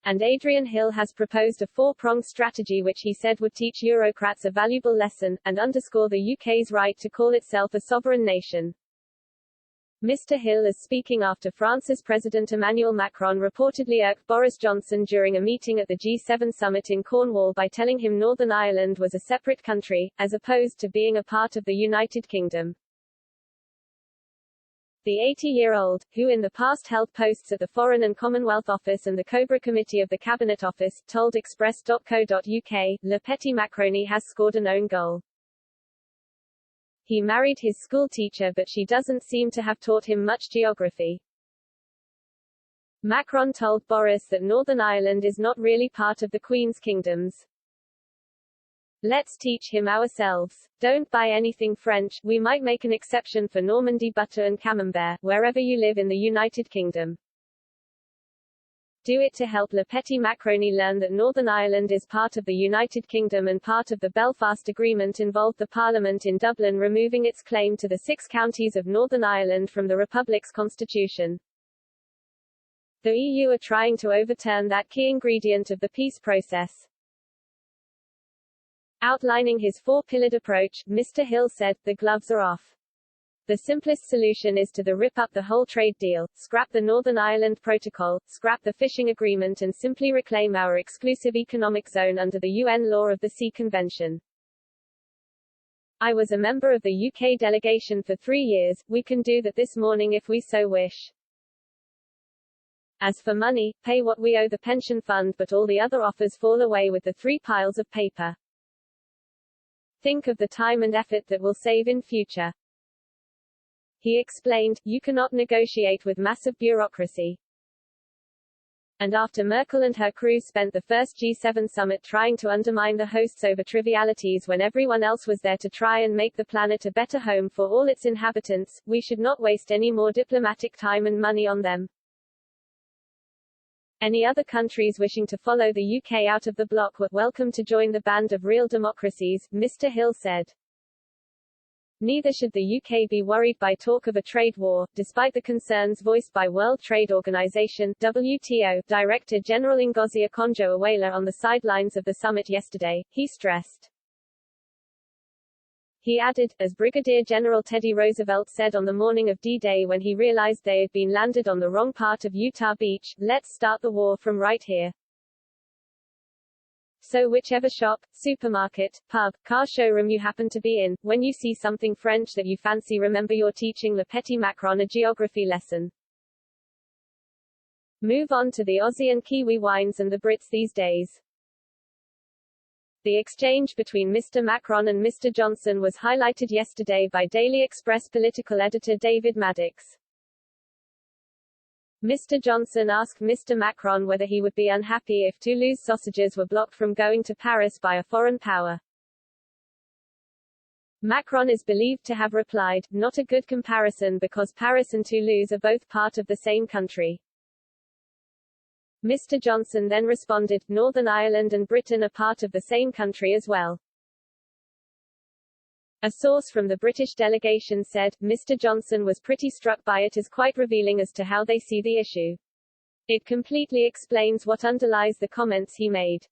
And Adrian Hill has proposed a four-pronged strategy which he said would teach Eurocrats a valuable lesson, and underscore the UK's right to call itself a sovereign nation. Mr. Hill is speaking after France's President Emmanuel Macron reportedly irked Boris Johnson during a meeting at the G7 summit in Cornwall by telling him Northern Ireland was a separate country, as opposed to being a part of the United Kingdom. The 80-year-old, who in the past held posts at the Foreign and Commonwealth Office and the Cobra Committee of the Cabinet Office, told Express.co.uk, Le Petit Macroni has scored an own goal. He married his school teacher but she doesn't seem to have taught him much geography. Macron told Boris that Northern Ireland is not really part of the Queen's kingdoms. Let's teach him ourselves. Don't buy anything French, we might make an exception for Normandy butter and camembert, wherever you live in the United Kingdom. Do it to help Le Petit Macroni learn that Northern Ireland is part of the United Kingdom and part of the Belfast Agreement involved the Parliament in Dublin removing its claim to the 6 counties of Northern Ireland from the Republic's constitution. The EU are trying to overturn that key ingredient of the peace process. Outlining his four-pillared approach, Mr. Hill said, the gloves are off. The simplest solution is to rip up the whole trade deal, scrap the Northern Ireland Protocol, scrap the fishing agreement and simply reclaim our exclusive economic zone under the UN Law of the Sea Convention. I was a member of the UK delegation for 3 years, we can do that this morning if we so wish. As for money, pay what we owe the pension fund but all the other offers fall away with the 3 piles of paper. Think of the time and effort that will save in future. He explained, you cannot negotiate with massive bureaucracy. And after Merkel and her crew spent the first G7 summit trying to undermine the hosts over trivialities when everyone else was there to try and make the planet a better home for all its inhabitants, we should not waste any more diplomatic time and money on them. Any other countries wishing to follow the UK out of the bloc were welcome to join the band of real democracies, Mr. Hill said. Neither should the UK be worried by talk of a trade war, despite the concerns voiced by World Trade Organization (WTO) Director General Ngozi Okonjo-Iweala on the sidelines of the summit yesterday, he stressed. He added, as Brigadier General Teddy Roosevelt said on the morning of D-Day when he realized they had been landed on the wrong part of Utah Beach, let's start the war from right here. So whichever shop, supermarket, pub, car showroom you happen to be in, when you see something French that you fancy, remember you're teaching Le Petit Macron a geography lesson. Move on to the Aussie and Kiwi wines and the Brits these days. The exchange between Mr. Macron and Mr. Johnson was highlighted yesterday by Daily Express political editor David Maddox. Mr. Johnson asked Mr. Macron whether he would be unhappy if Toulouse sausages were blocked from going to Paris by a foreign power. Macron is believed to have replied, not a good comparison because Paris and Toulouse are both part of the same country. Mr. Johnson then responded, Northern Ireland and Britain are part of the same country as well. A source from the British delegation said, Mr. Johnson was pretty struck by it as quite revealing as to how they see the issue. It completely explains what underlies the comments he made.